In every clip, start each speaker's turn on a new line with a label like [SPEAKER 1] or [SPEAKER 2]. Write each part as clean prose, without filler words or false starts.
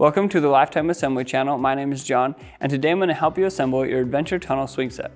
[SPEAKER 1] Welcome to the Lifetime Assembly channel. My name is John, and today I'm going to help you assemble your Adventure Tunnel swing set.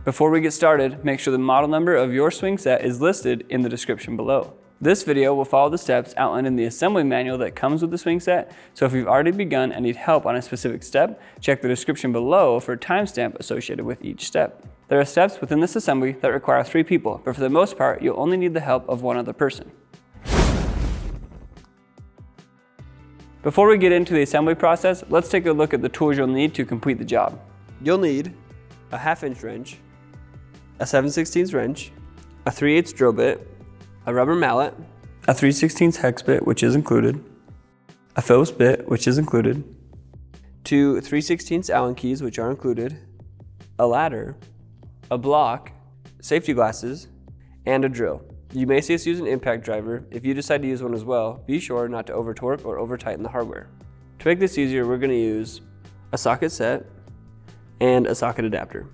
[SPEAKER 1] Before we get started, make sure the model number of your swing set is listed in the description below. This video will follow the steps outlined in the assembly manual that comes with the swing set, so if you've already begun and need help on a specific step, check the description below for a timestamp associated with each step. There are steps within this assembly that require 3 people, but for the most part, you'll only need the help of 1 other person. Before we get into the assembly process, let's take a look at the tools you'll need to complete the job.
[SPEAKER 2] You'll need a 1/2" wrench, a 7/16 wrench, a 3/8 drill bit, a rubber mallet,
[SPEAKER 1] A 3/16 hex bit, which is included, a Phillips bit, which is included,
[SPEAKER 2] 2 3/16 Allen keys, which are included, a ladder, a block, safety glasses, and a drill. You may see us use an impact driver. If you decide to use one as well, be sure not to over torque or over tighten the hardware. To make this easier, we're going to use a socket set and a socket adapter.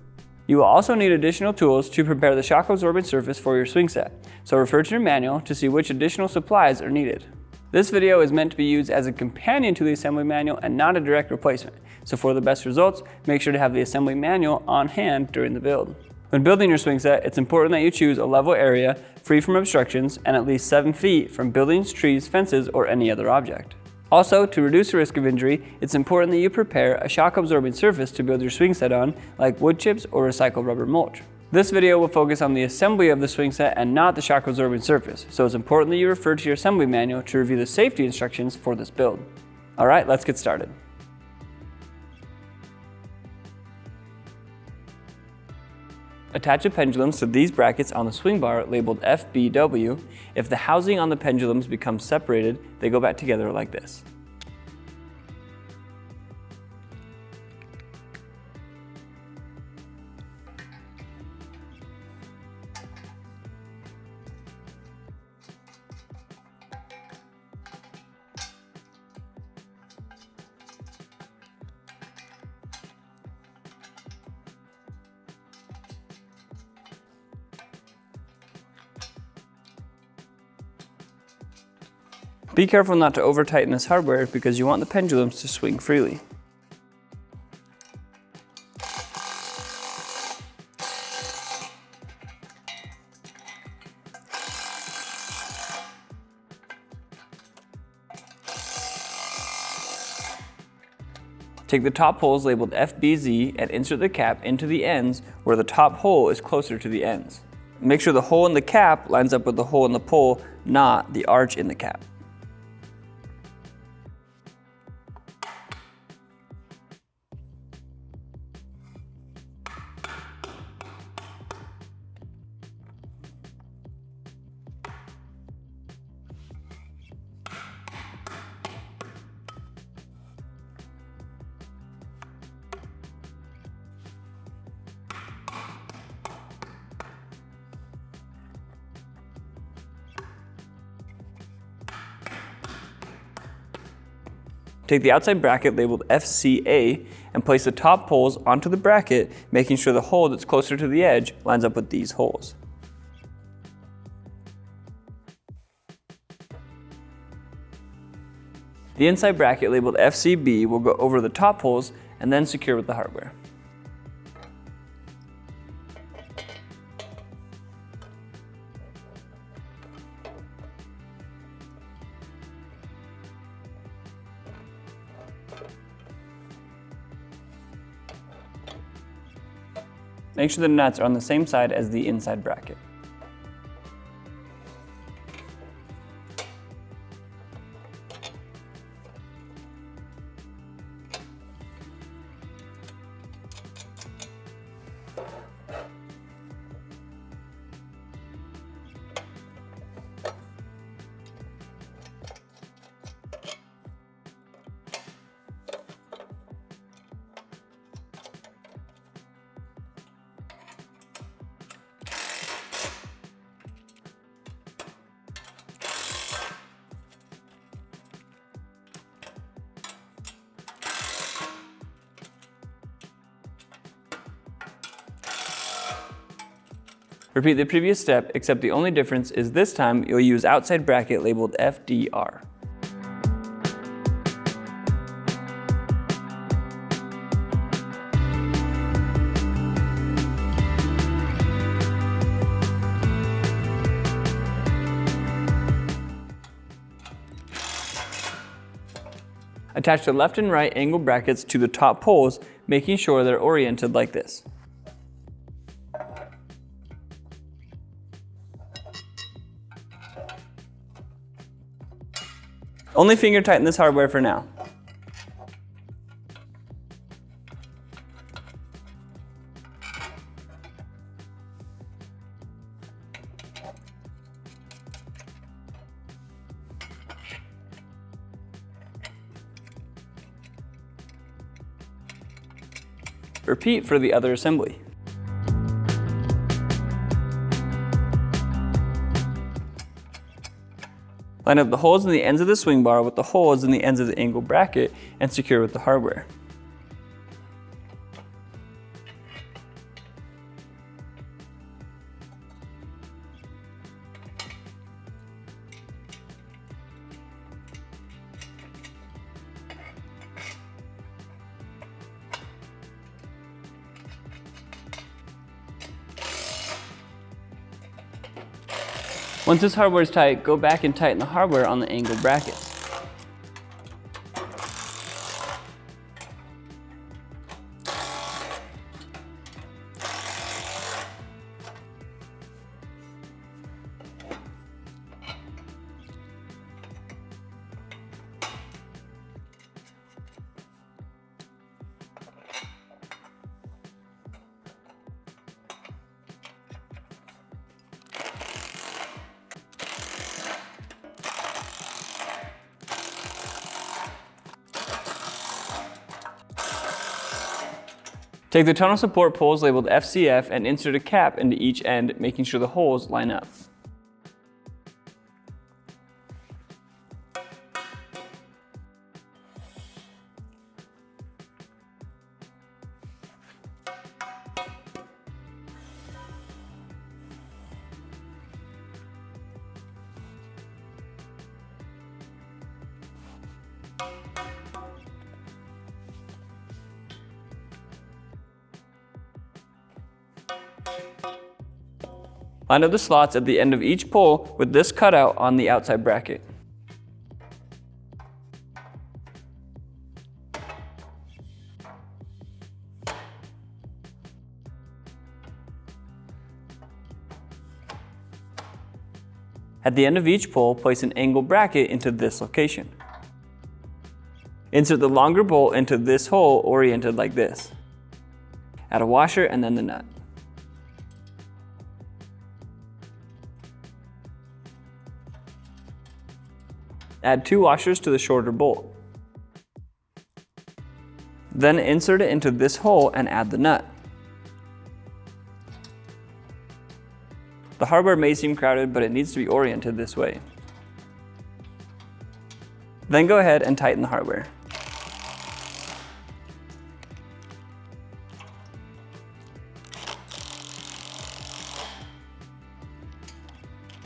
[SPEAKER 1] You will also need additional tools to prepare the shock absorbing surface for your swing set, so refer to your manual to see which additional supplies are needed. This video is meant to be used as a companion to the assembly manual and not a direct replacement, so for the best results, make sure to have the assembly manual on hand during the build. When building your swing set, it's important that you choose a level area free from obstructions and at least 7 feet from buildings, trees, fences, or any other object. Also, to reduce the risk of injury, it's important that you prepare a shock-absorbing surface to build your swing set on, like wood chips or recycled rubber mulch. This video will focus on the assembly of the swing set and not the shock-absorbing surface, so it's important that you refer to your assembly manual to review the safety instructions for this build. Alright, let's get started. Attach the pendulums to these brackets on the swing bar labeled FBW. If the housing on the pendulums becomes separated, they go back together like this. Be careful not to over tighten this hardware because you want the pendulums to swing freely. Take the top holes labeled FBZ and insert the cap into the ends where the top hole is closer to the ends. Make sure the hole in the cap lines up with the hole in the pole, not the arch in the cap. Take the outside bracket labeled FCA and place the top holes onto the bracket, making sure the hole that's closer to the edge lines up with these holes. The inside bracket labeled FCB will go over the top holes and then secure with the hardware. Make sure the nuts are on the same side as the inside bracket. Repeat the previous step, except the only difference is this time you'll use outside bracket labeled FDR. Attach the left and right angle brackets to the top poles, making sure they're oriented like this. Only finger tighten this hardware for now. Repeat for the other assembly. Line up the holes in the ends of the swing bar with the holes in the ends of the angle bracket and secure with the hardware. Once this hardware is tight, go back and tighten the hardware on the angle brackets. Take the tunnel support poles labeled FCF and insert a cap into each end, making sure the holes line up. Line up the slots at the end of each pole with this cutout on the outside bracket. At the end of each pole, place an angle bracket into this location. Insert the longer bolt into this hole oriented like this. Add a washer and then the nut. Add 2 washers to the shorter bolt. Then insert it into this hole and add the nut. The hardware may seem crowded, but it needs to be oriented this way. Then go ahead and tighten the hardware.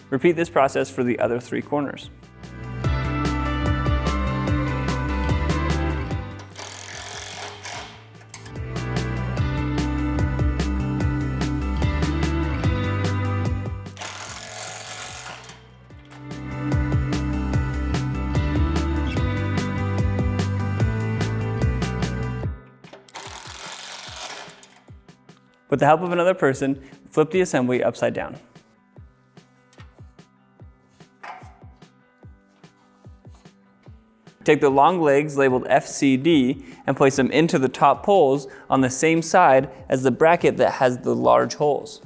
[SPEAKER 1] Repeat this process for the other 3 corners. With the help of another person, flip the assembly upside down. Take the long legs labeled FCD and place them into the top poles on the same side as the bracket that has the large holes.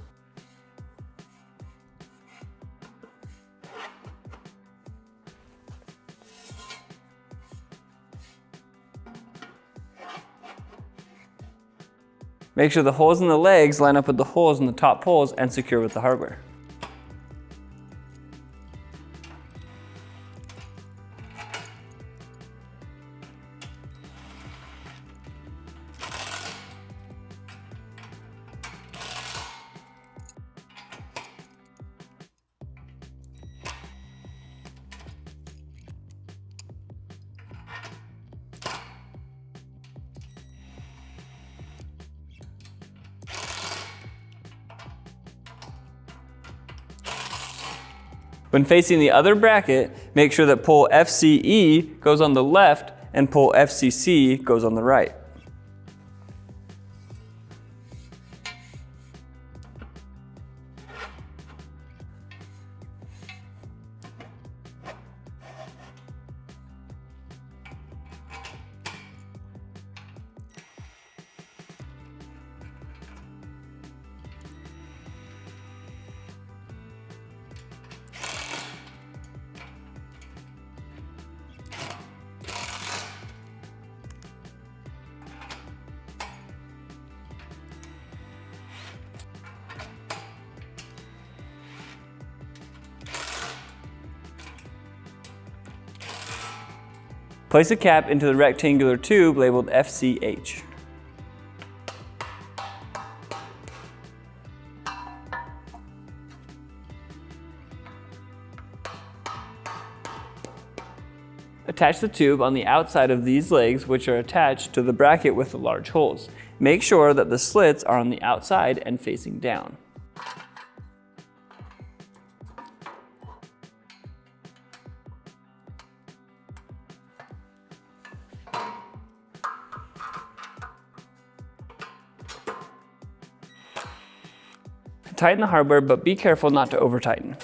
[SPEAKER 1] Make sure the holes in the legs line up with the holes in the top poles and secure with the hardware. When facing the other bracket, make sure that pole FCE goes on the left and pole FCC goes on the right. Place a cap into the rectangular tube labeled FCH. Attach the tube on the outside of these legs, which are attached to the bracket with the large holes. Make sure that the slits are on the outside and facing down. Tighten the hardware, but be careful not to over-tighten.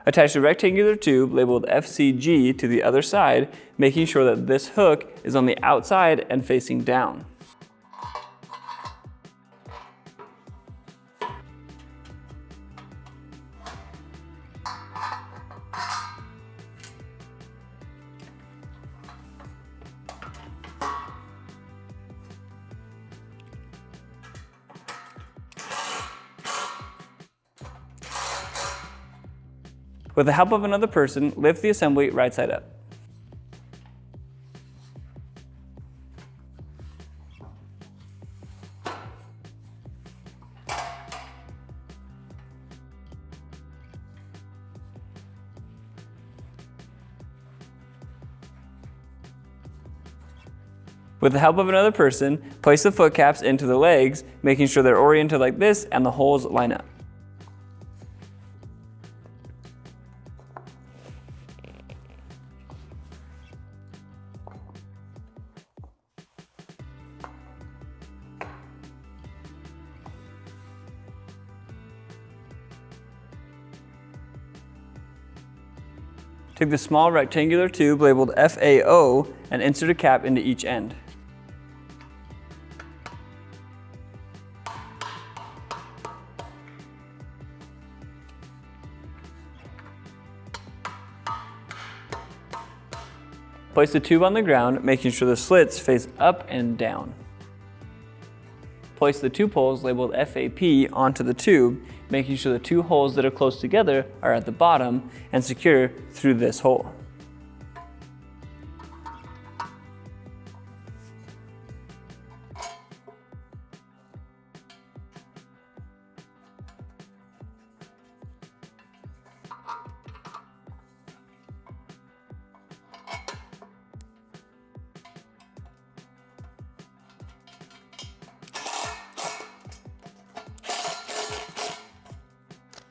[SPEAKER 1] Attach the rectangular tube labeled FCG to the other side, making sure that this hook is on the outside and facing down. With the help of another person, lift the assembly right side up. With the help of another person, place the foot caps into the legs, making sure they're oriented like this and the holes line up. Take the small rectangular tube labeled FAO and insert a cap into each end. Place the tube on the ground, making sure the slits face up and down. Place the two poles labeled FAP onto the tube, making sure the two holes that are close together are at the bottom and secure through this hole.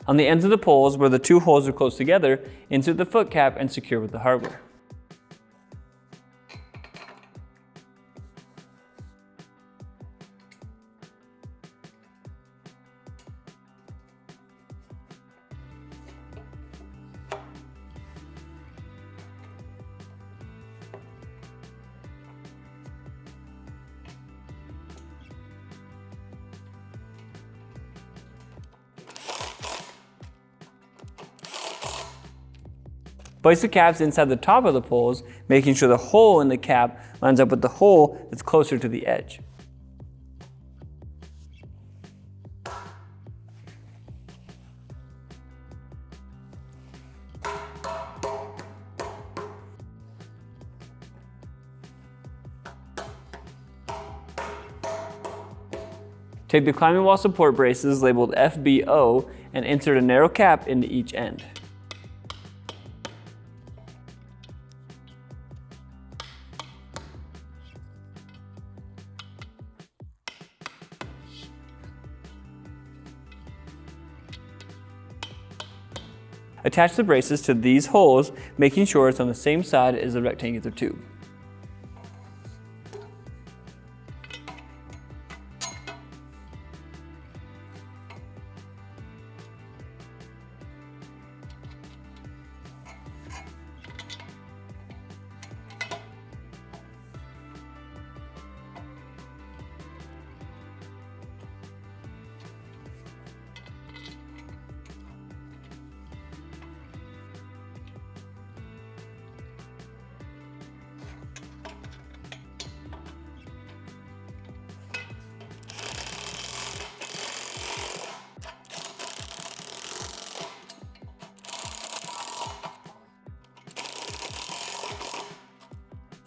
[SPEAKER 1] On the ends of the poles where the two holes are close together, insert the foot cap and secure with the hardware. Place the caps inside the top of the poles, making sure the hole in the cap lines up with the hole that's closer to the edge. Take the climbing wall support braces labeled FBO and insert a narrow cap into each end. Attach the braces to these holes, making sure it's on the same side as the rectangular tube.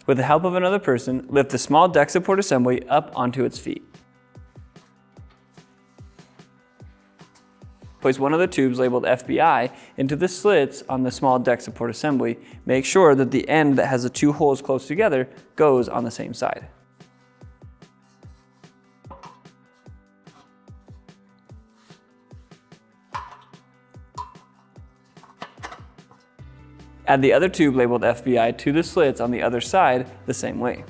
[SPEAKER 1] With the help of another person, lift the small deck support assembly up onto its feet. Place one of the tubes labeled FBI into the slits on the small deck support assembly. Make sure that the end that has the two holes close together goes on the same side. Add the other tube labeled FBI to the slits on the other side the same way.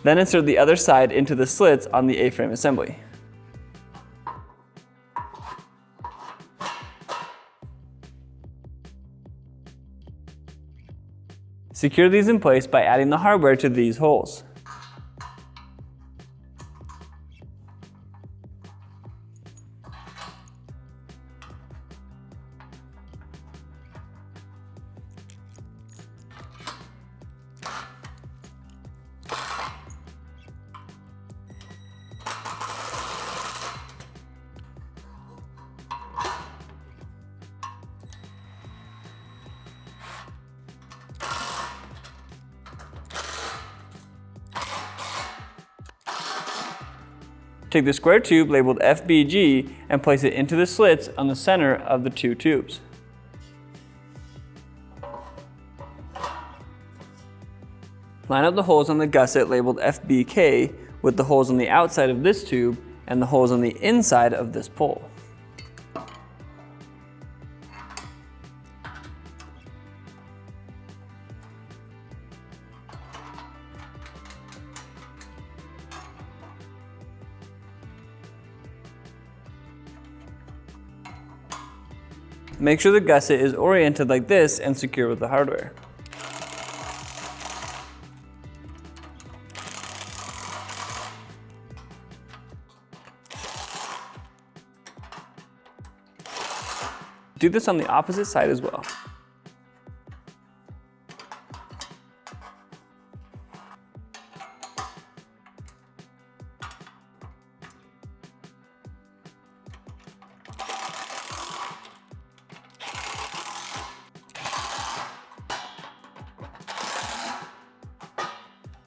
[SPEAKER 1] Then insert the other side into the slits on the A-frame assembly. Secure these in place by adding the hardware to these holes. Take the square tube labeled FBG and place it into the slits on the center of the two tubes. Line up the holes on the gusset labeled FBK with the holes on the outside of this tube and the holes on the inside of this pole. Make sure the gusset is oriented like this and secure with the hardware. Do this on the opposite side as well.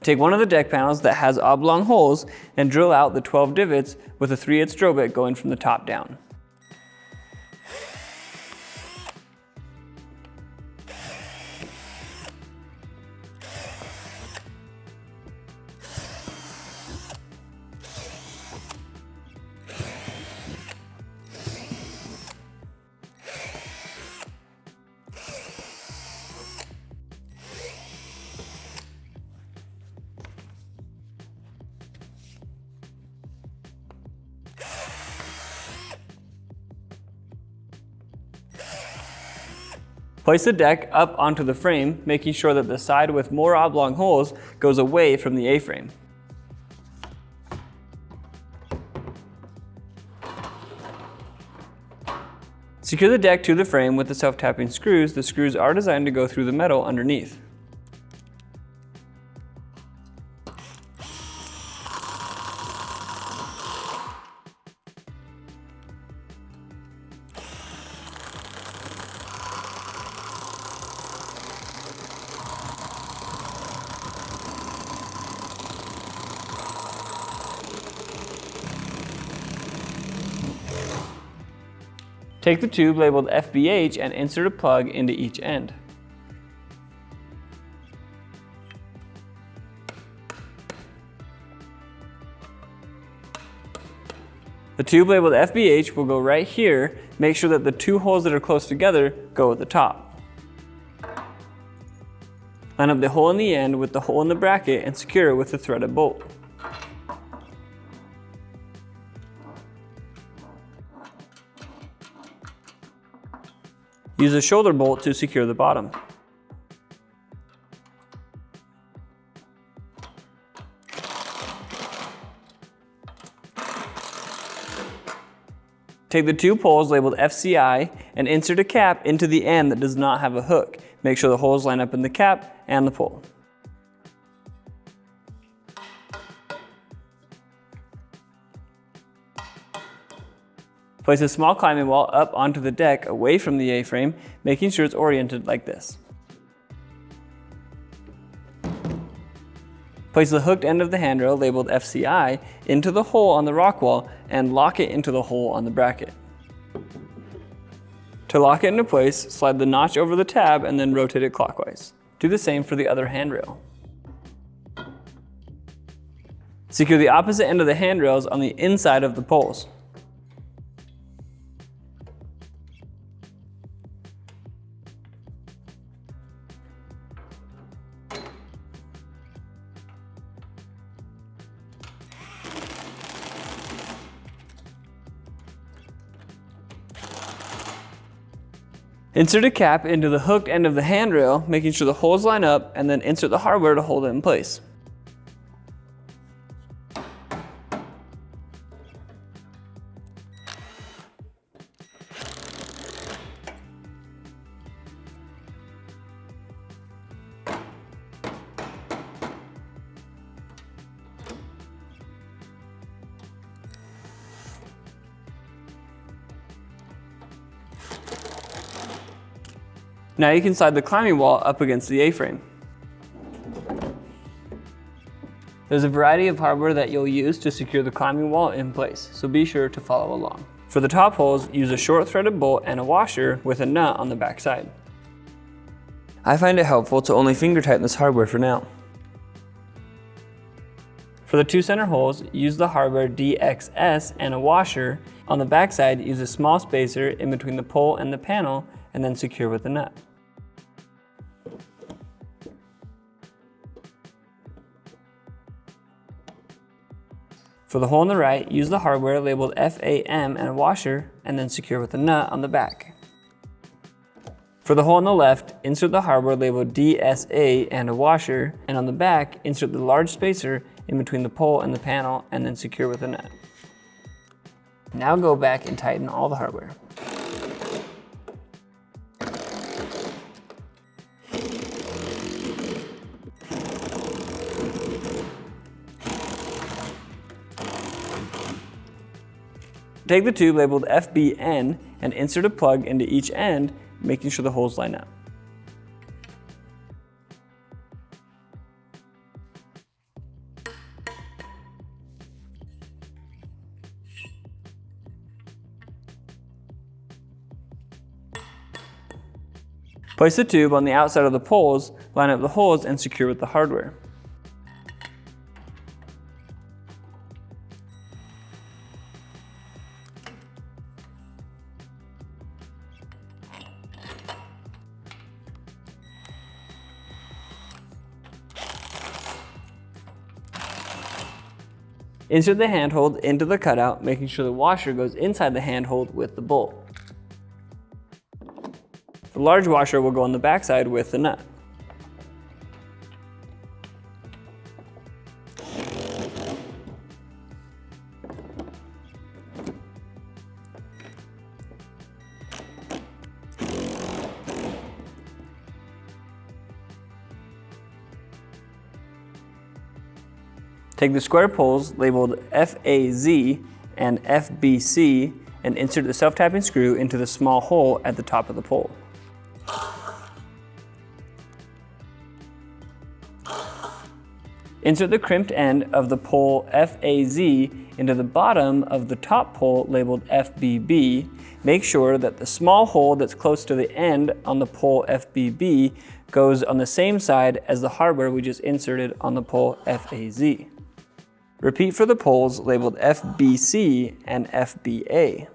[SPEAKER 1] Take one of the deck panels that has oblong holes and drill out the 12 divots with a 3/8 drill bit going from the top down. Place the deck up onto the frame, making sure that the side with more oblong holes goes away from the A-frame. Secure the deck to the frame with the self-tapping screws. The screws are designed to go through the metal underneath. Take the tube labeled FBH and insert a plug into each end. The tube labeled FBH will go right here. Make sure that the two holes that are close together go at the top. Line up the hole in the end with the hole in the bracket and secure it with a threaded bolt. Use a shoulder bolt to secure the bottom. Take the two poles labeled FCI and insert a cap into the end that does not have a hook. Make sure the holes line up in the cap and the pole. Place a small climbing wall up onto the deck away from the A-frame, making sure it's oriented like this. Place the hooked end of the handrail labeled FCI into the hole on the rock wall and lock it into the hole on the bracket. To lock it into place, slide the notch over the tab and then rotate it clockwise. Do the same for the other handrail. Secure the opposite end of the handrails on the inside of the poles. Insert a cap into the hooked end of the handrail, making sure the holes line up, and then insert the hardware to hold it in place. Now you can slide the climbing wall up against the A-frame. There's a variety of hardware that you'll use to secure the climbing wall in place, so be sure to follow along. For the top holes, use a short threaded bolt and a washer with a nut on the back side. I find it helpful to only finger tighten this hardware for now. For the two center holes, use the hardware DXS and a washer. On the back side, use a small spacer in between the pole and the panel and then secure with a nut. For the hole on the right, use the hardware labeled FAM and a washer, and then secure with a nut on the back. For the hole on the left, insert the hardware labeled DSA and a washer, and on the back, insert the large spacer in between the pole and the panel, and then secure with a nut. Now go back and tighten all the hardware. Take the tube labeled FBN and insert a plug into each end, making sure the holes line up. Place the tube on the outside of the poles, line up the holes, and secure with the hardware. Insert the handhold into the cutout, making sure the washer goes inside the handhold with the bolt. The large washer will go on the backside with the nut. Take the square poles labeled FAZ and FBC and insert the self-tapping screw into the small hole at the top of the pole. Insert the crimped end of the pole FAZ into the bottom of the top pole labeled FBB. Make sure that the small hole that's close to the end on the pole FBB goes on the same side as the hardware we just inserted on the pole FAZ.
[SPEAKER 2] Repeat for the poles labeled FBC and FBA.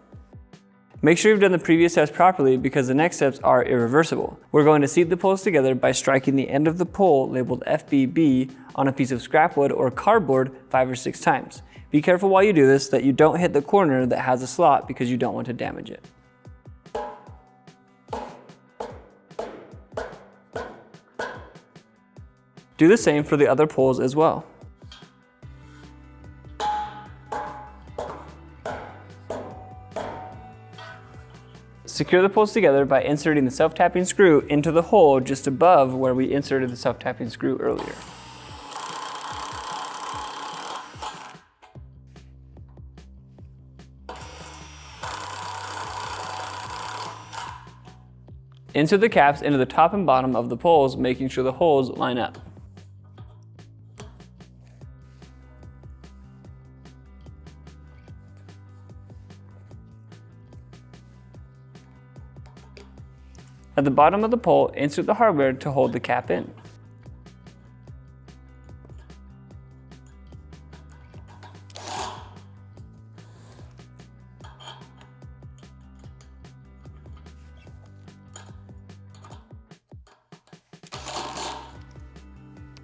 [SPEAKER 2] Make sure you've done the previous steps properly because the next steps are irreversible. We're going to seat the poles together by striking the end of the pole labeled FBB on a piece of scrap wood or cardboard 5 or 6 times. Be careful while you do this that you don't hit the corner that has a slot because you don't want to damage it. Do the same for the other poles as well. Secure the poles together by inserting the self-tapping screw into the hole just above where we inserted the self-tapping screw earlier. Insert the caps into the top and bottom of the poles, making sure the holes line up. At the bottom of the pole, insert the hardware to hold the cap in.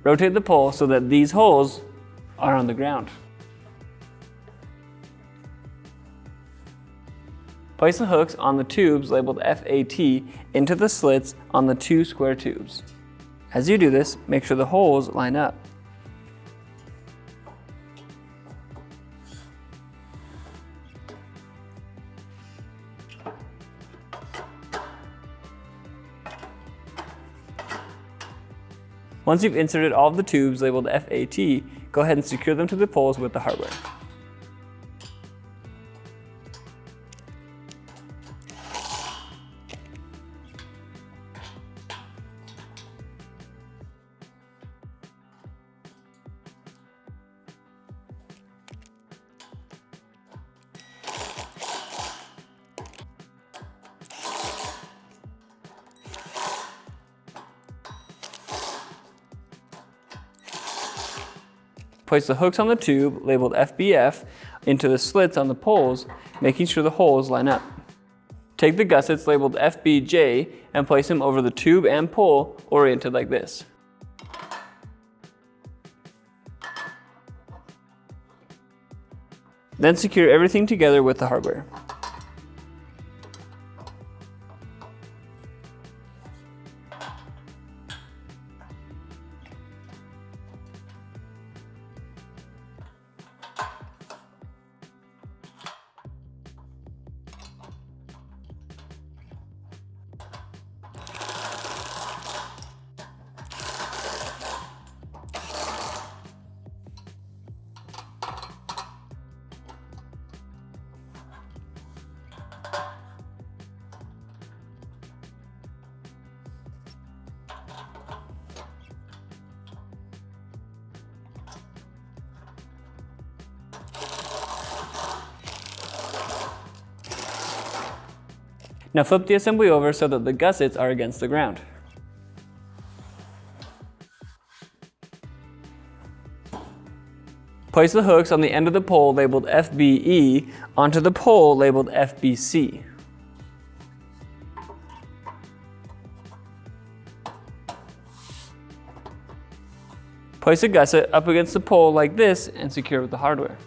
[SPEAKER 2] Rotate the pole so that these holes are on the ground. Place the hooks on the tubes labeled FAT into the slits on the 2 square tubes. As you do this, make sure the holes line up. Once you've inserted all of the tubes labeled FAT, go ahead and secure them to the poles with the hardware. Place the hooks on the tube labeled FBF into the slits on the poles, making sure the holes line up. Take the gussets labeled FBJ and place them over the tube and pole oriented like this. Then secure everything together with the hardware. Now flip the assembly over so that the gussets are against the ground. Place the hooks on the end of the pole labeled FBE onto the pole labeled FBC. Place a gusset up against the pole like this and secure with the hardware.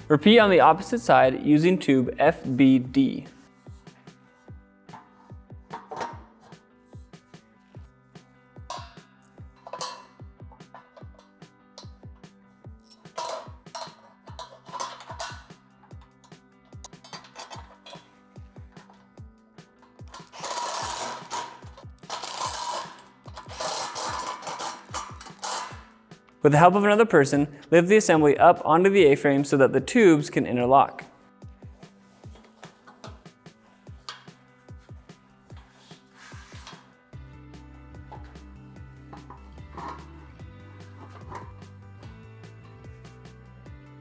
[SPEAKER 2] Repeat on the opposite side using tube FBD. With the help of another person, lift the assembly up onto the A-frame so that the tubes can interlock.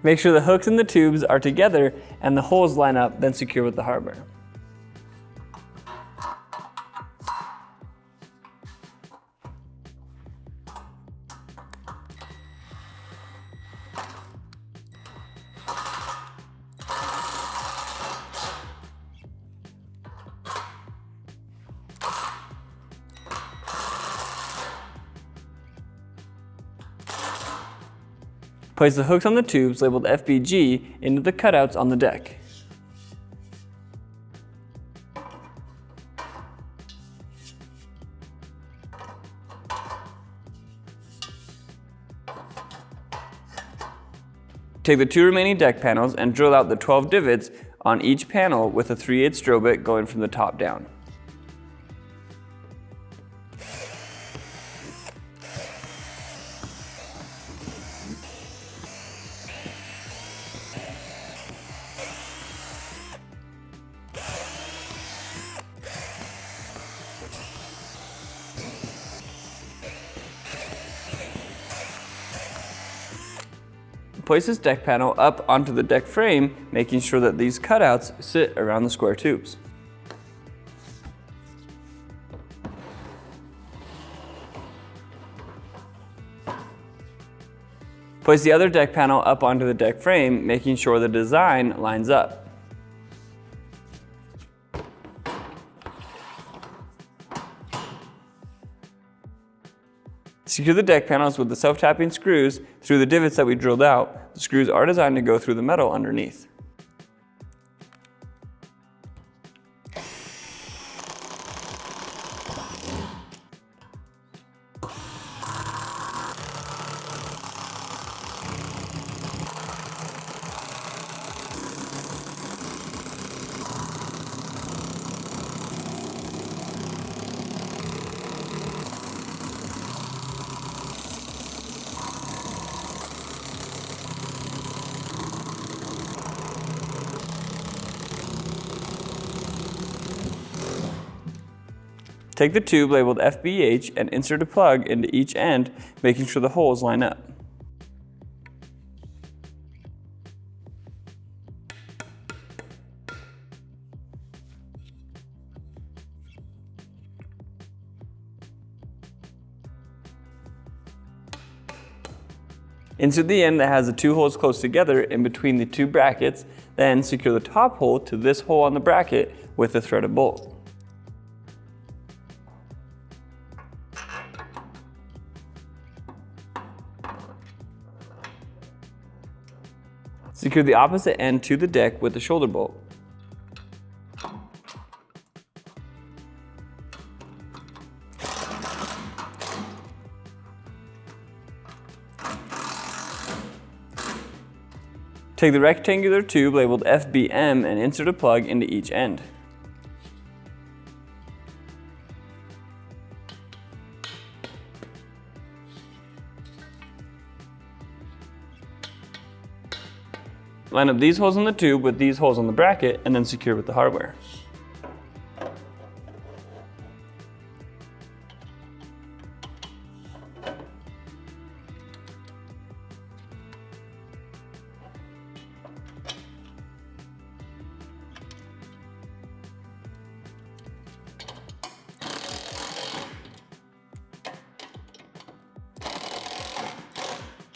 [SPEAKER 1] Make sure the hooks and the tubes are together and the holes line up, then secure with the hardware. Place the hooks on the tubes labeled FBG into the cutouts on the deck. Take the 2 remaining deck panels and drill out the 12 divots on each panel with a 3/8 drill bit going from the top down. Place this deck panel up onto the deck frame, making sure that these cutouts sit around the square tubes. Place the other deck panel up onto the deck frame, making sure the design lines up. Secure the deck panels with the self-tapping screws through the divots that we drilled out. The screws are designed to go through the metal underneath. Take the tube labeled FBH and insert a plug into each end, making sure the holes line up. Insert the end that has the 2 holes close together in between the 2 brackets, then secure the top hole to this hole on the bracket with a threaded bolt. Secure the opposite end to the deck with a shoulder bolt. Take the rectangular tube labeled FBM and insert a plug into each end. Line up these holes in the tube with these holes on the bracket and then secure with the hardware.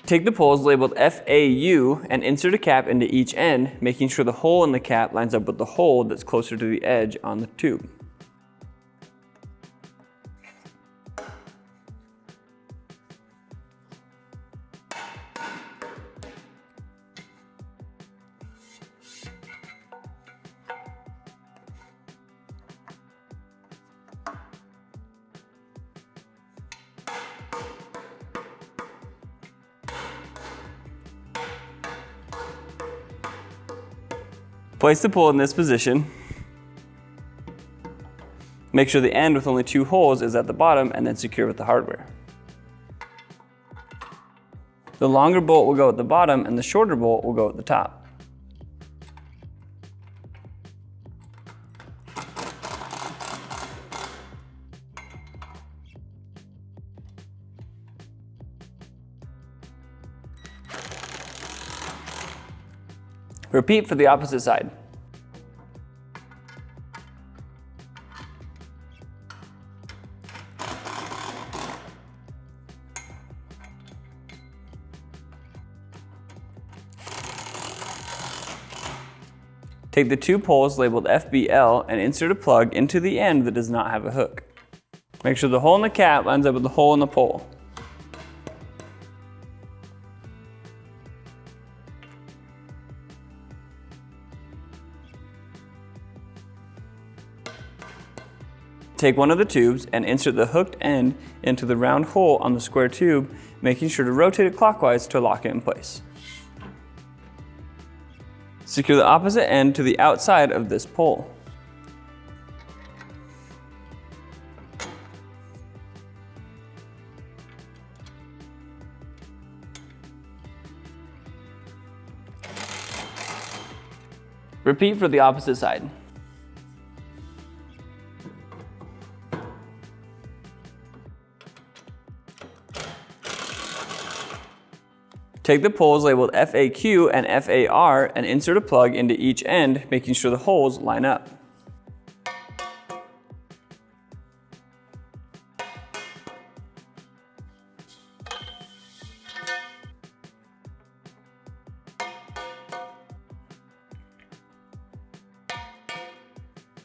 [SPEAKER 1] Take the poles labeled FAU and insert a cap into each end, making sure the hole in the cap lines up with the hole that's closer to the edge on the tube. Place the pole in this position. Make sure the end with only 2 holes is at the bottom and then secure with the hardware. The longer bolt will go at the bottom and the shorter bolt will go at the top. Repeat for the opposite side. Take the two poles labeled FBL and insert a plug into the end that does not have a hook. Make sure the hole in the cap lines up with the hole in the pole. Take one of the tubes and insert the hooked end into the round hole on the square tube, making sure to rotate it clockwise to lock it in place. Secure the opposite end to the outside of this pole. Repeat for the opposite side. Take the poles labeled FAQ and FAR and insert a plug into each end, making sure the holes line up.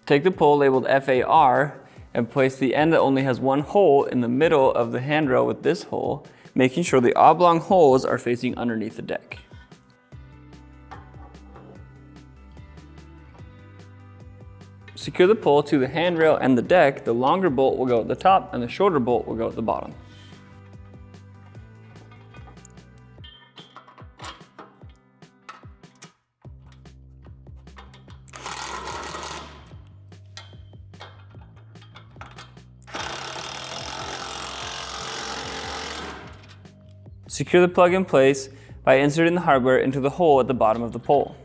[SPEAKER 1] Take the pole labeled FAR and place the end that only has one hole in the middle of the handrail with this hole, making sure the oblong holes are facing underneath the deck. Secure the pole to the handrail and the deck. The longer bolt will go at the top and the shorter bolt will go at the bottom. Secure the plug in place by inserting the hardware into the hole at the bottom of the pole.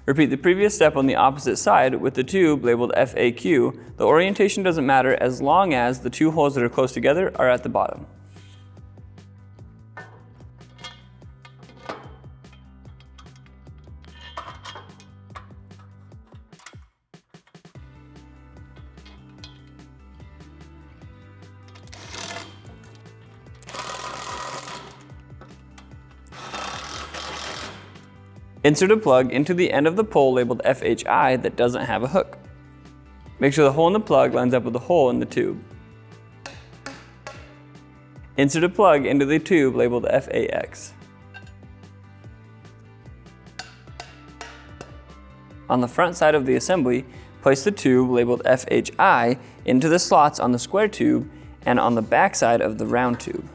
[SPEAKER 1] Repeat the previous step on the opposite side with the tube labeled FAQ. The orientation doesn't matter as long as the two holes that are close together are at the bottom. Insert a plug into the end of the pole labeled FHI that doesn't have a hook. Make sure the hole in the plug lines up with the hole in the tube. Insert a plug into the tube labeled FAX. On the front side of the assembly, place the tube labeled FHI into the slots on the square tube and on the back side of the round tube.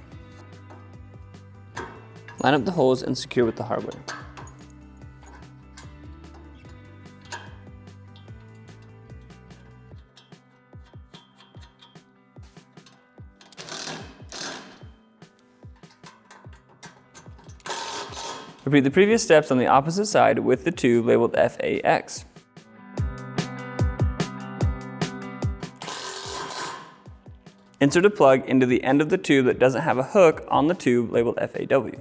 [SPEAKER 1] Line up the holes and secure with the hardware. Repeat the previous steps on the opposite side with the tube labeled FAX. Insert a plug into the end of the tube that doesn't have a hook on the tube labeled FAW.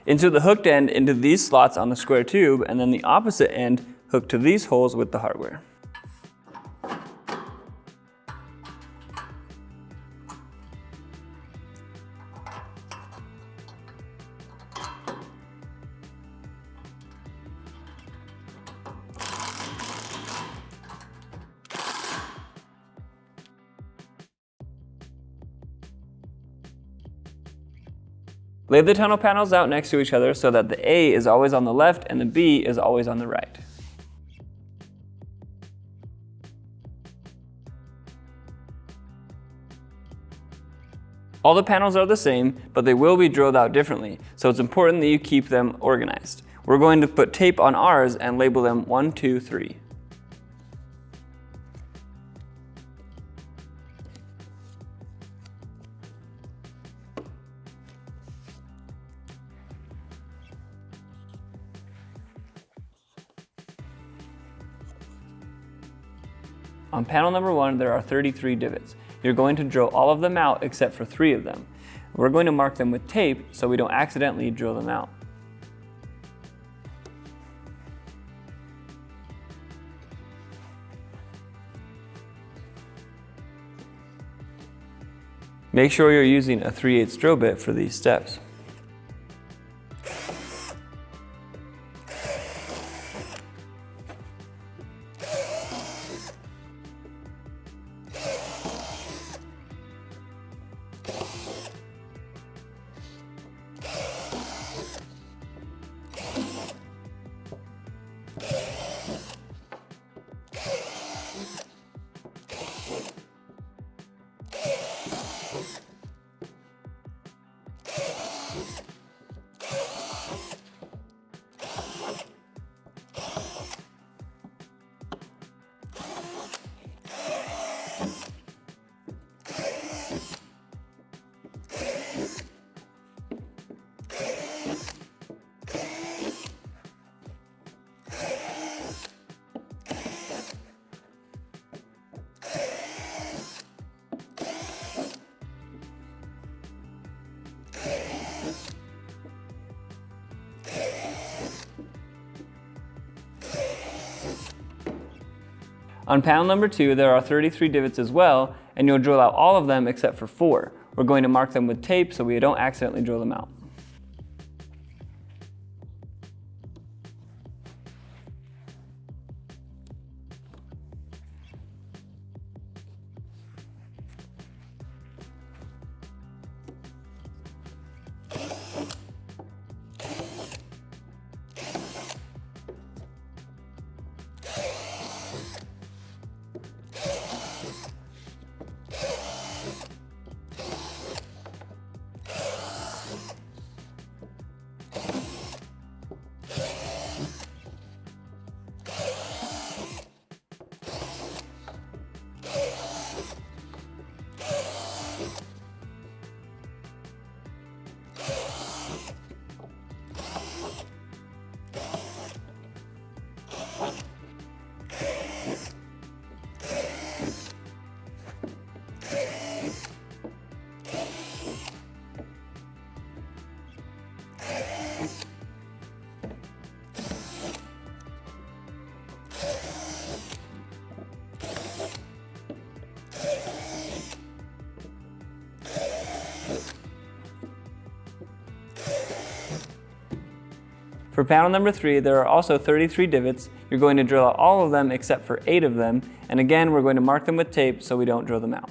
[SPEAKER 1] Insert the hooked end into these slots on the square tube and then the opposite end hooked to these holes with the hardware. Lay the tunnel panels out next to each other so that the A is always on the left and the B is always on the right. All the panels are the same, but they will be drilled out differently, so it's important that you keep them organized. We're going to put tape on ours and label them 1, 2, 3. On panel number 1, there are 33 divots. You're going to drill all of them out except for 3 of them. We're going to mark them with tape so we don't accidentally drill them out. Make sure you're using a 3/8 drill bit for these steps. On panel number 2, there are 33 divots as well, and you'll drill out all of them except for 4. We're going to mark them with tape so we don't accidentally drill them out. For panel number 3, there are also 33 divots. You're going to drill out all of them except for 8 of them, and again, we're going to mark them with tape so we don't drill them out.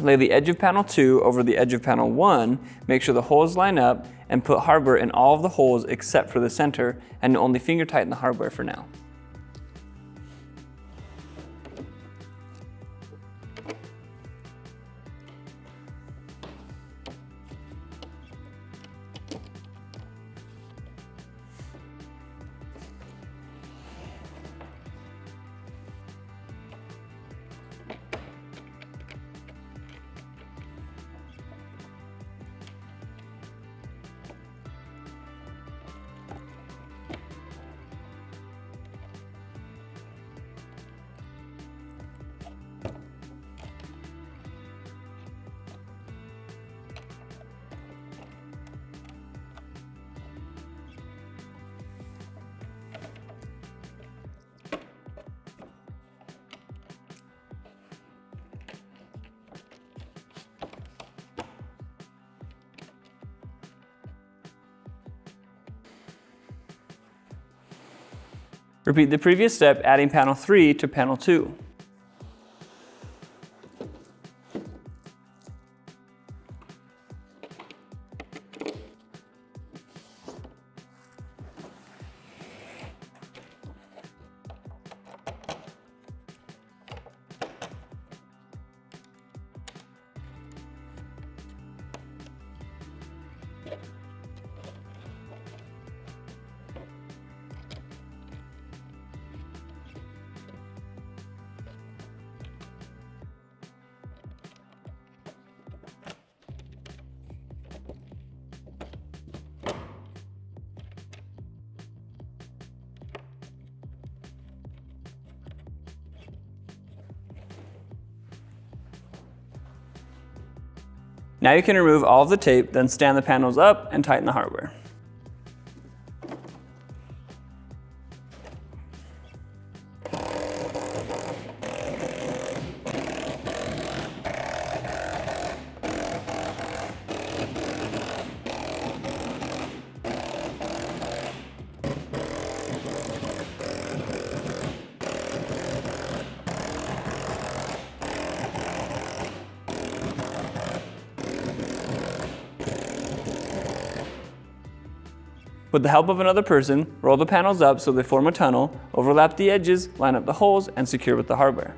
[SPEAKER 1] Lay the edge of panel 2 over the edge of panel 1, make sure the holes line up, and put hardware in all of the holes except for the center, and only finger tighten the hardware for now. Repeat the previous step, adding panel 3 to panel 2. Now you can remove all of the tape, then stand the panels up and tighten the hardware. With the help of another person, roll the panels up so they form a tunnel, overlap the edges, line up the holes, and secure with the hardware.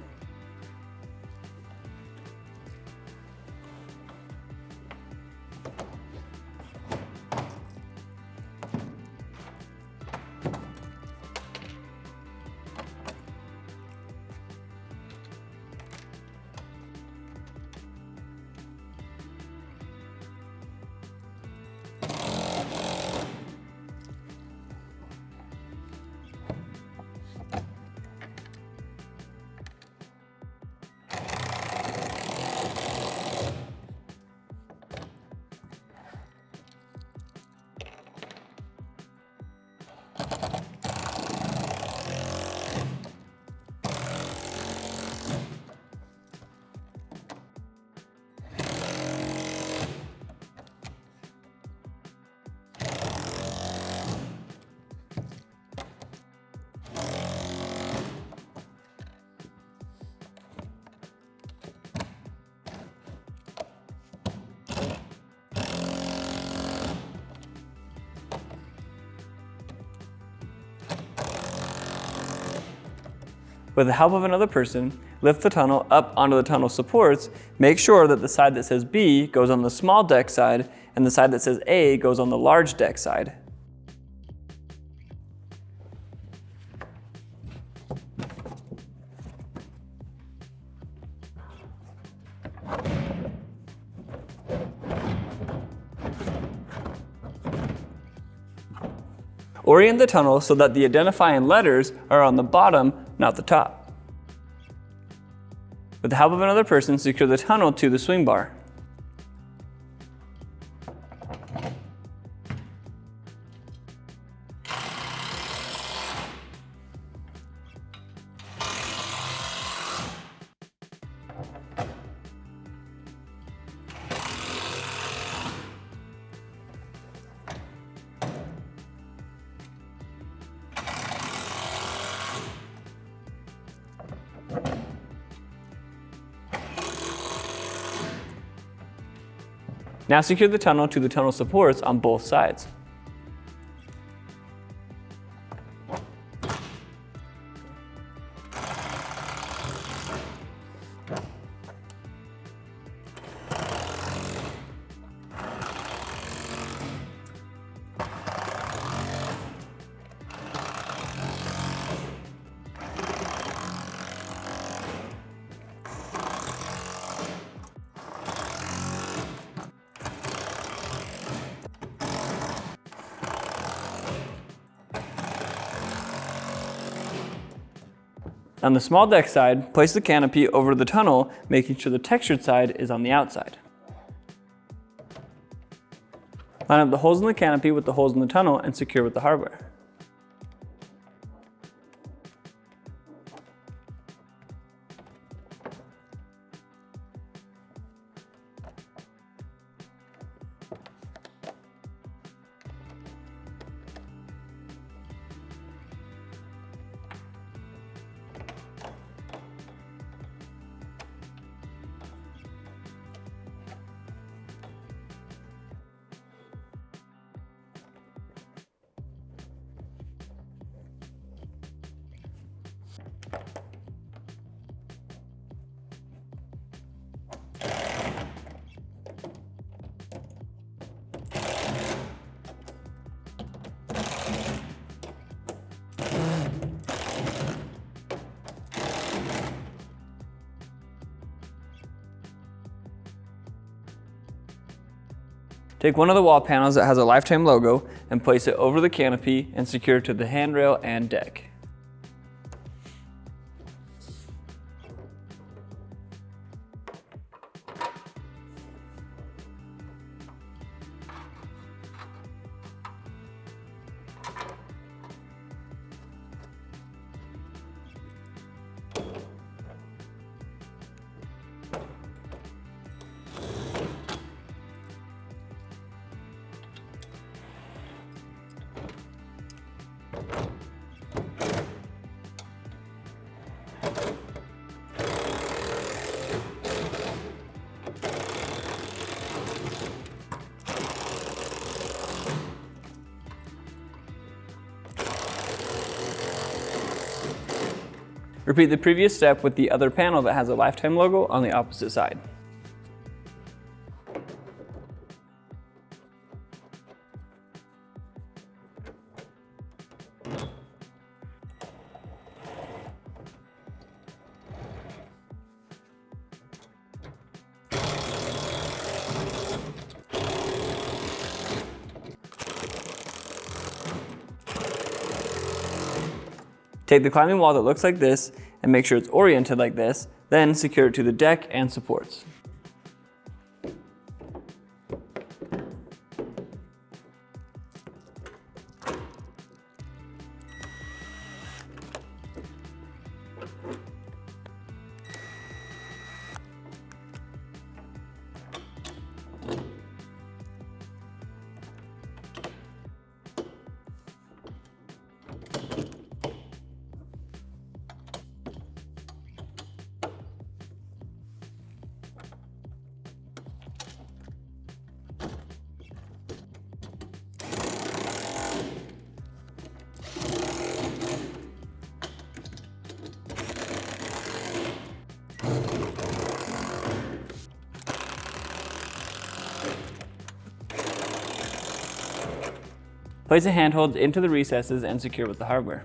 [SPEAKER 1] With the help of another person, lift the tunnel up onto the tunnel supports. Make sure that the side that says B goes on the small deck side and the side that says A goes on the large deck side. Orient the tunnel so that the identifying letters are on the bottom, not the top. With the help of another person, secure the tunnel to the swing bar. Now secure the tunnel to the tunnel supports on both sides. On the small deck side, place the canopy over the tunnel, making sure the textured side is on the outside. Line up the holes in the canopy with the holes in the tunnel and secure with the hardware. Take one of the wall panels that has a lifetime logo and place it over the canopy and secure it to the handrail and deck. Repeat the previous step with the other panel that has a lifetime logo on the opposite side. Take the climbing wall that looks like this and make sure it's oriented like this, then secure it to the deck and supports. Place the handholds into the recesses and secure with the hardware.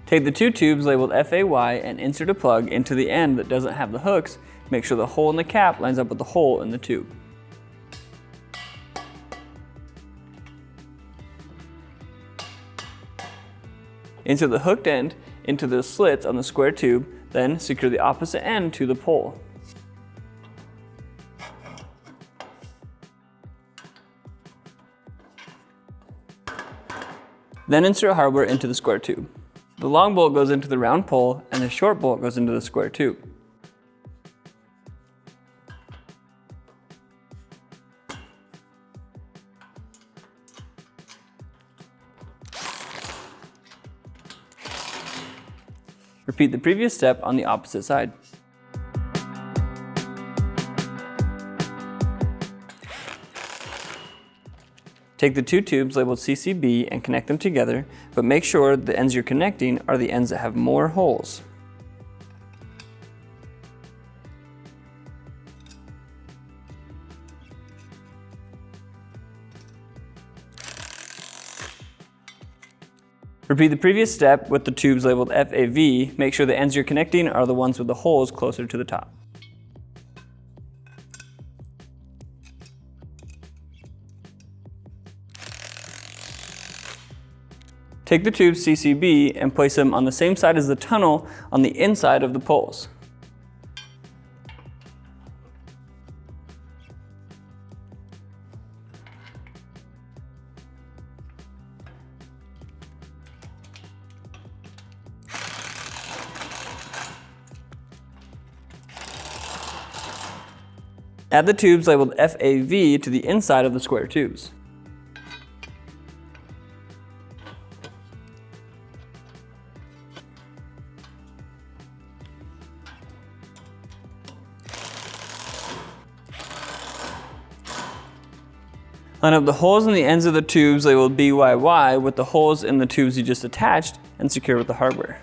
[SPEAKER 1] Take the two tubes labeled FAY and insert a plug into the end that doesn't have the hooks. Make sure the hole in the cap lines up with the hole in the tube. Insert the hooked end into the slits on the square tube, then secure the opposite end to the pole. Then insert hardware into the square tube. The long bolt goes into the round pole and the short bolt goes into the square tube. Repeat the previous step on the opposite side. Take the two tubes labeled CCB and connect them together, but make sure the ends you're connecting are the ends that have more holes. Repeat the previous step with the tubes labeled FAV. Make sure the ends you're connecting are the ones with the holes closer to the top. Take the tubes CCB and place them on the same side as the tunnel on the inside of the poles. Add the tubes labeled FAV to the inside of the square tubes. Line up the holes in the ends of the tubes labeled BYY with the holes in the tubes you just attached and secure with the hardware.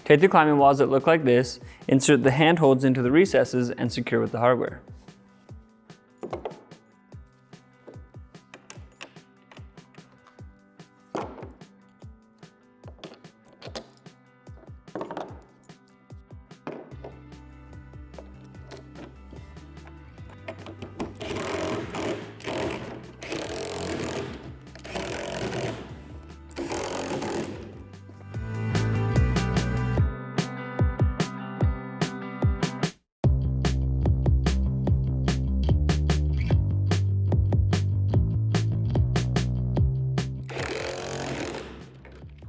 [SPEAKER 1] Take the climbing walls that look like this, insert the handholds into the recesses, and secure with the hardware.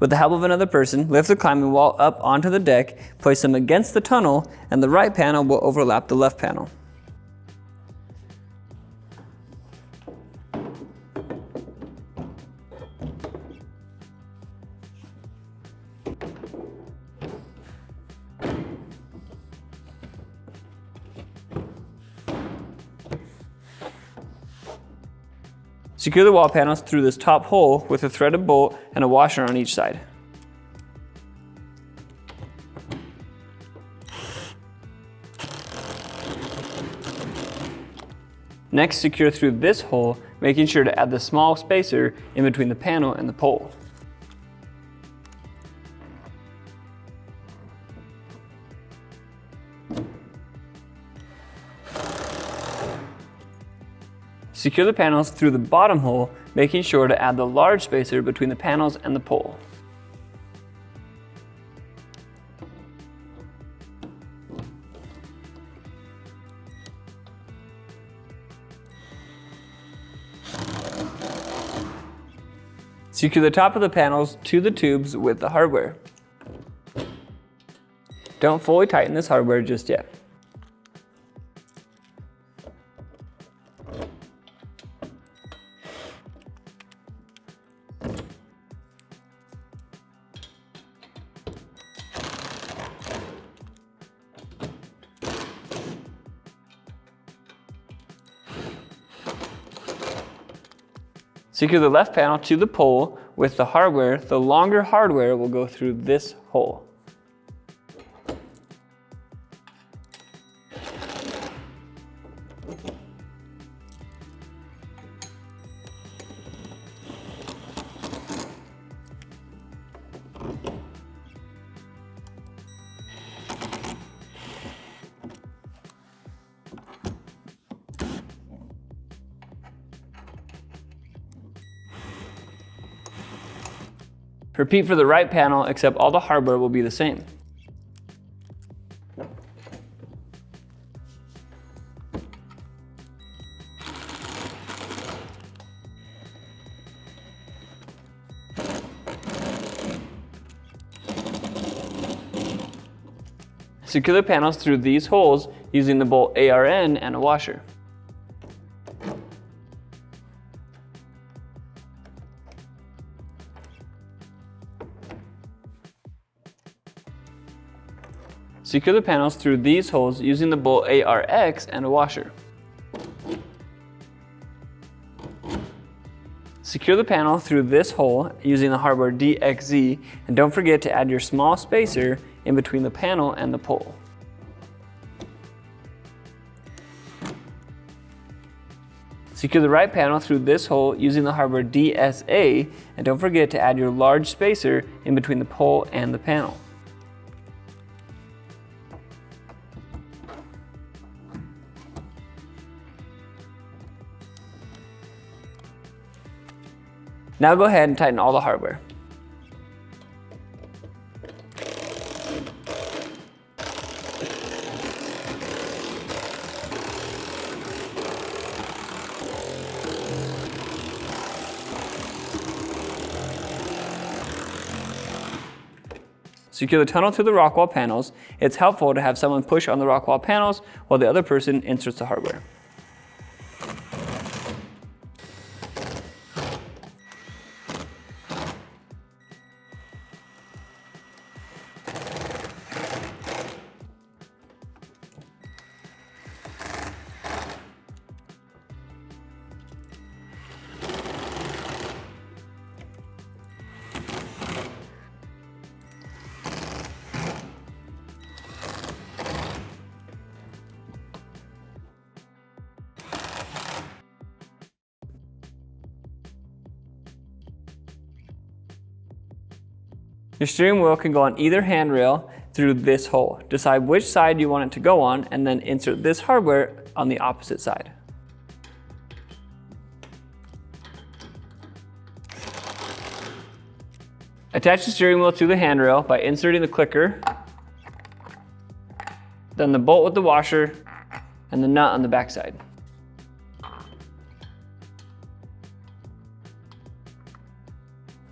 [SPEAKER 1] With the help of another person, lift the climbing wall up onto the deck, place them against the tunnel, and the right panel will overlap the left panel. Secure the wall panels through this top hole with a threaded bolt and a washer on each side. Next, secure through this hole, making sure to add the small spacer in between the panel and the pole. Secure the panels through the bottom hole, making sure to add the large spacer between the panels and the pole. Secure the top of the panels to the tubes with the hardware. Don't fully tighten this hardware just yet. Secure the left panel to the pole with the hardware. The longer hardware will go through this hole. Repeat for the right panel, except all the hardware will be the same. Secure the panels through these holes using the bolt ARN and a washer. Secure the panels through these holes using the bolt ARX and a washer. Secure the panel through this hole using the hardware DXZ, and don't forget to add your small spacer in between the panel and the pole. Secure the right panel through this hole using the hardware DSA, and don't forget to add your large spacer in between the pole and the panel. Now go ahead and tighten all the hardware. Secure the tunnel to the rock wall panels. It's helpful to have someone push on the rock wall panels while the other person inserts the hardware. Your steering wheel can go on either handrail through this hole. Decide which side you want it to go on and then insert this hardware on the opposite side. Attach the steering wheel to the handrail by inserting the clicker, then the bolt with the washer, and the nut on the back side.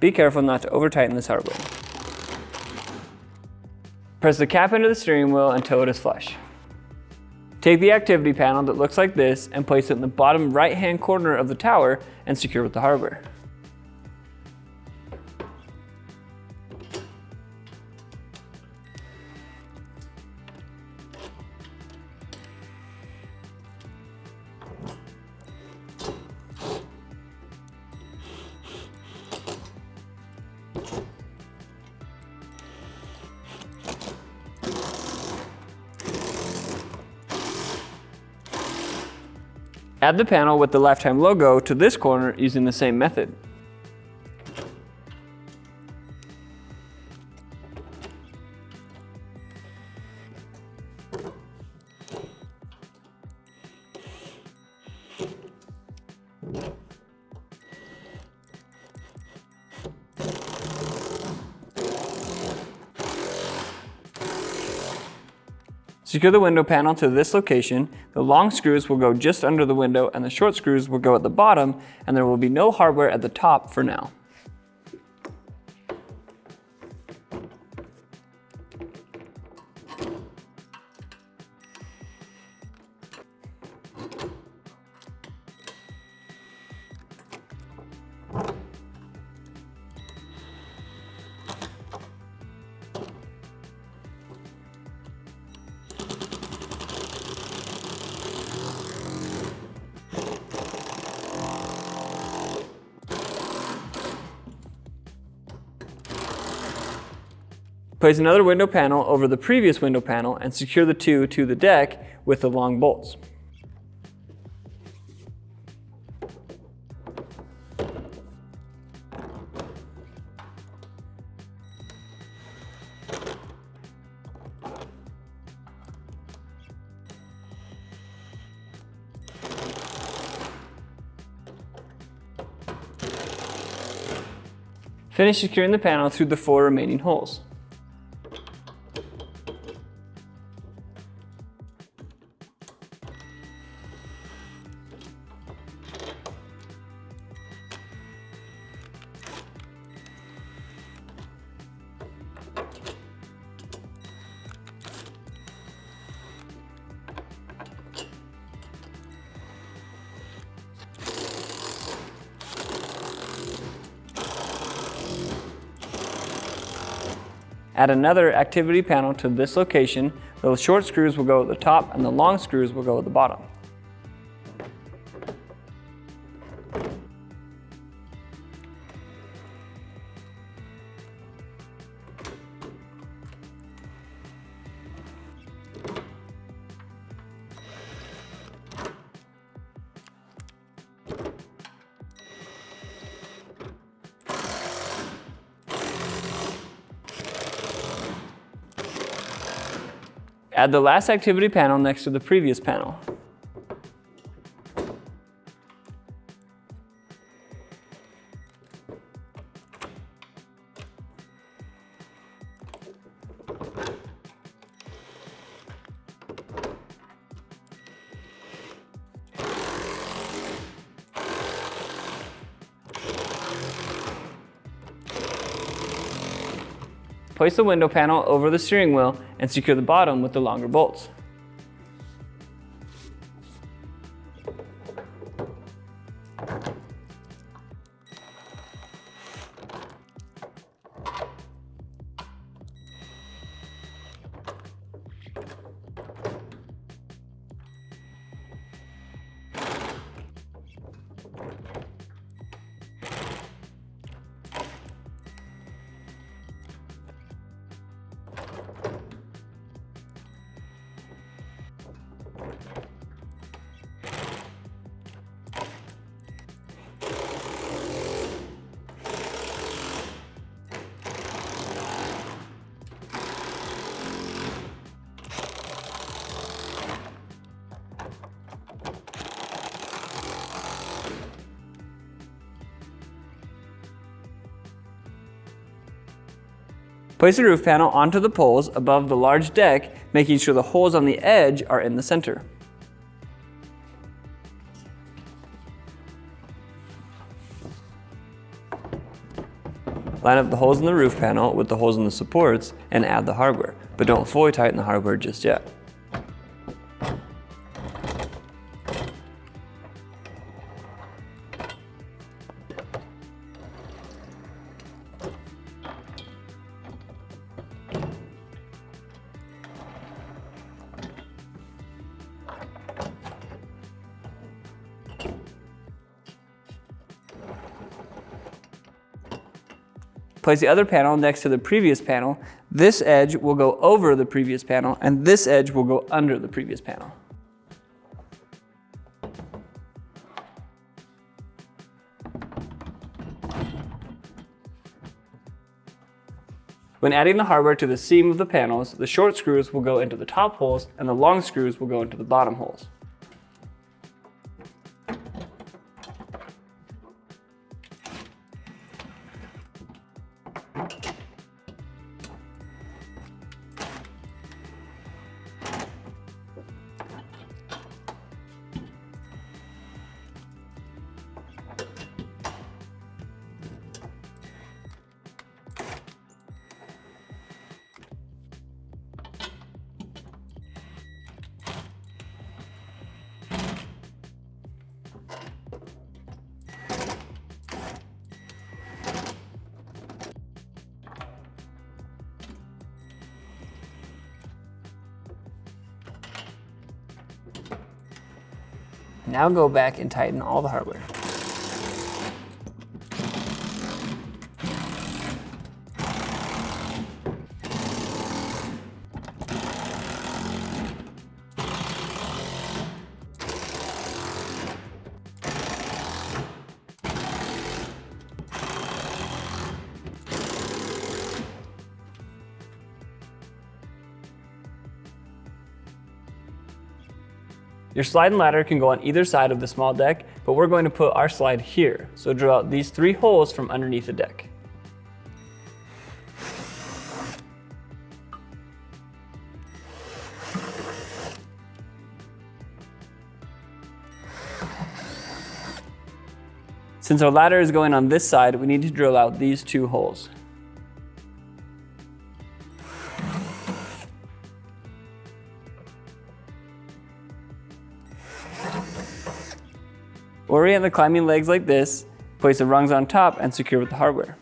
[SPEAKER 1] Be careful not to over-tighten this hardware. Press the cap into the steering wheel until it is flush. Take the activity panel that looks like this and place it in the bottom right-hand corner of the tower and secure with the hardware. Add the panel with the Lifetime logo to this corner using the same method. Secure the window panel to this location. The long screws will go just under the window and the short screws will go at the bottom, and there will be no hardware at the top for now. Place another window panel over the previous window panel and secure the two to the deck with the long bolts. Finish securing the panel through the 4 remaining holes. Add another activity panel to this location. The short screws will go at the top and the long screws will go at the bottom. Add the last activity panel next to the previous panel. Place the window panel over the steering wheel and secure the bottom with the longer bolts. Place the roof panel onto the poles above the large deck, making sure the holes on the edge are in the center. Line up the holes in the roof panel with the holes in the supports and add the hardware, but don't fully tighten the hardware just yet. Place the other panel next to the previous panel. This edge will go over the previous panel, and this edge will go under the previous panel. When adding the hardware to the seam of the panels, the short screws will go into the top holes, and the long screws will go into the bottom holes. Now go back and tighten all the hardware. Your slide and ladder can go on either side of the small deck, but we're going to put our slide here. So drill out these 3 holes from underneath the deck. Since our ladder is going on this side, we need to drill out these 2 holes. Orient the climbing legs like this, place the rungs on top and secure with the hardware.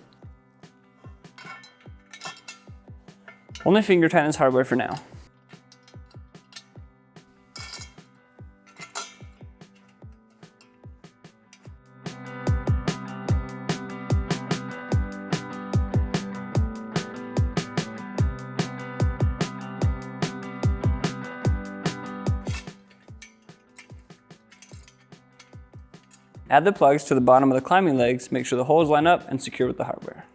[SPEAKER 1] Only finger tighten this hardware for now. Add the plugs to the bottom of the climbing legs, make sure the holes line up and secure with the hardware.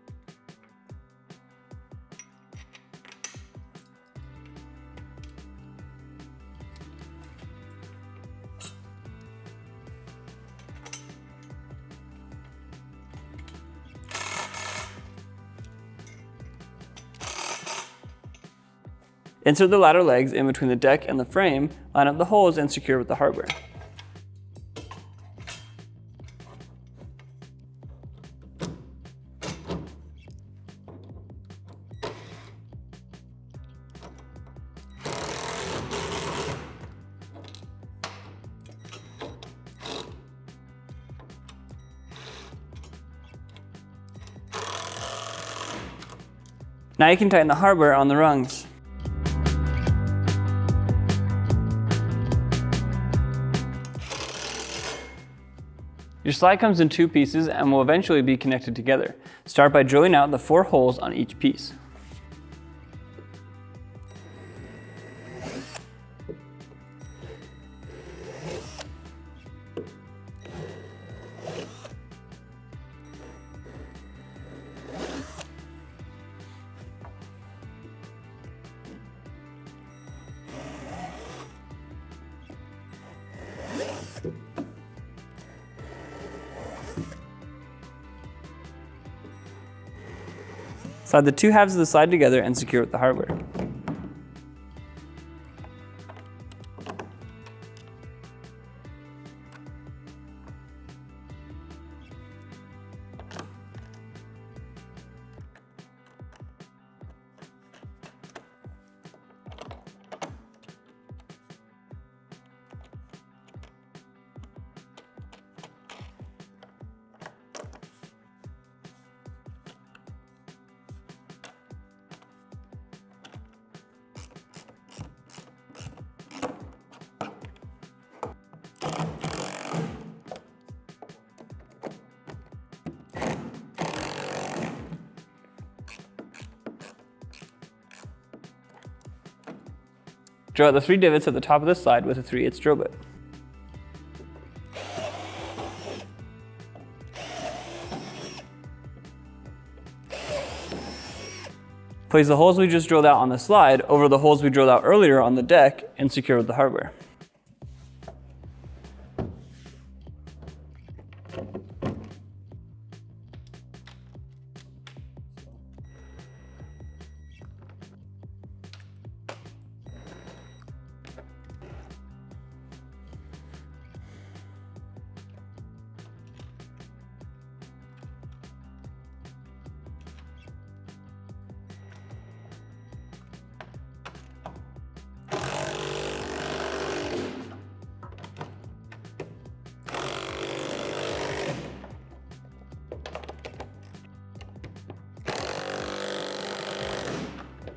[SPEAKER 1] Insert the ladder legs in between the deck and the frame, line up the holes, and secure with the hardware. Now you can tighten the hardware on the rungs. Your slide comes in 2 pieces and will eventually be connected together. Start by drilling out the 4 holes on each piece. Slide the 2 halves of the slide together and secure with the hardware. Drill out the 3 divots at the top of the slide with a 3/8 drill bit. Place the holes we just drilled out on the slide over the holes we drilled out earlier on the deck and secure with the hardware.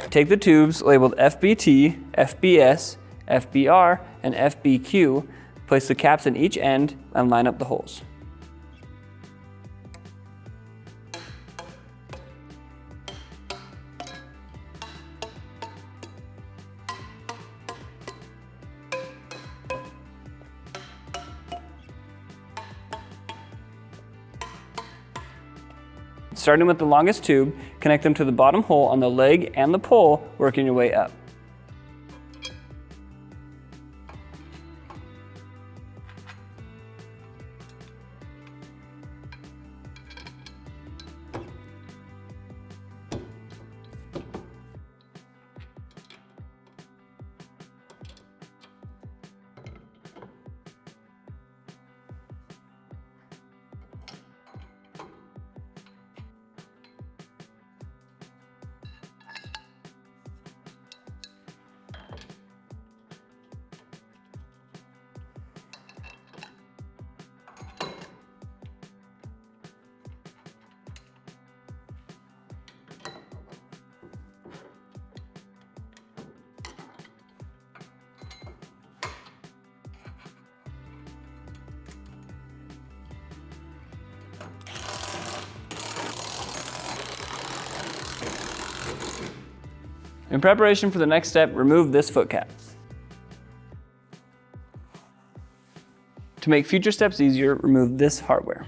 [SPEAKER 1] Take the tubes labeled FBT, FBS, FBR, and FBQ, place the caps in each end, and line up the holes. Starting with the longest tube, connect them to the bottom hole on the leg and the pole, working your way up. In preparation for the next step, remove this foot cap. To make future steps easier, remove this hardware.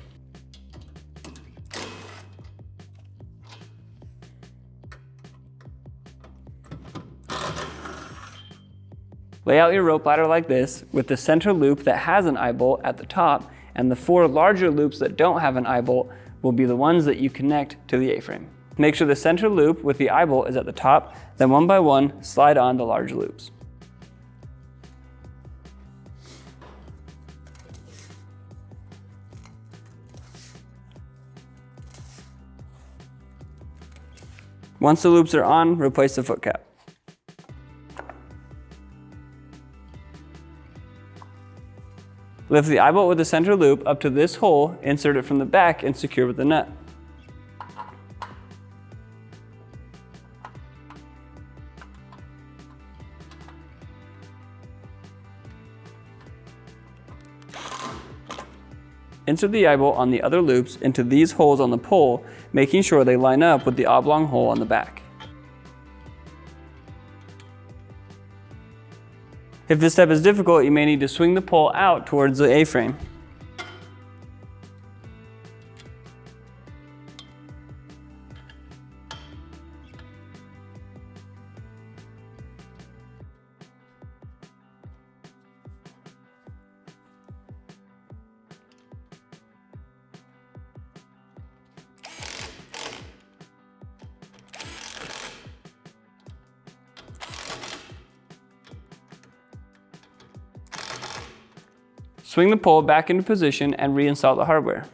[SPEAKER 1] Lay out your rope ladder like this, with the center loop that has an eye bolt at the top, and the 4 larger loops that don't have an eye bolt will be the ones that you connect to the A-frame. Make sure the center loop with the eyebolt is at the top, then one by one, slide on the large loops. Once the loops are on, replace the foot cap. Lift the eyebolt with the center loop up to this hole, insert it from the back, and secure with the nut. Insert the eyebolt on the other loops into these holes on the pole, making sure they line up with the oblong hole on the back. If this step is difficult, you may need to swing the pole out towards the A-frame. Swing the pole back into position and reinstall the hardware.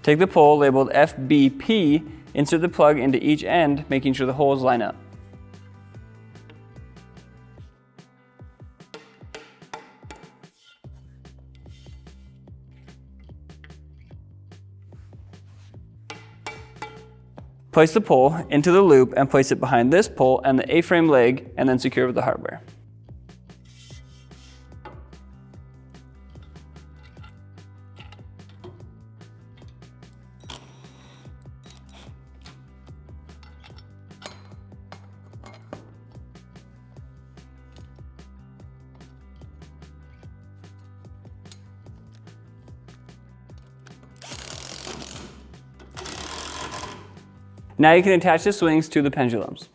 [SPEAKER 1] Take the pole labeled FBP, insert the plug into each end, making sure the holes line up. Place the pole into the loop and place it behind this pole and the A-frame leg, and then secure with the hardware. Now you can attach the swings to the pendulums.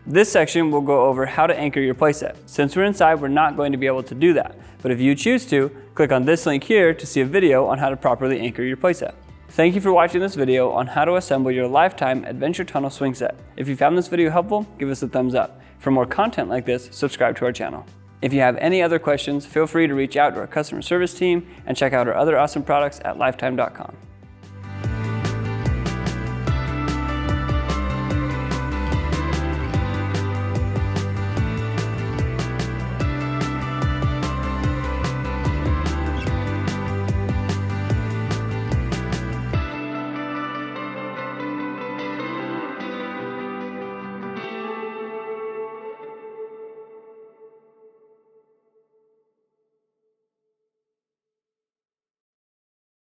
[SPEAKER 1] This section will go over how to anchor your playset. Since we're inside, we're not going to be able to do that. But if you choose to, click on this link here to see a video on how to properly anchor your playset. Thank you for watching this video on how to assemble your lifetime Adventure Tunnel swing set. If you found this video helpful, give us a thumbs up. For more content like this, subscribe to our channel. If you have any other questions, feel free to reach out to our customer service team and check out our other awesome products at lifetime.com.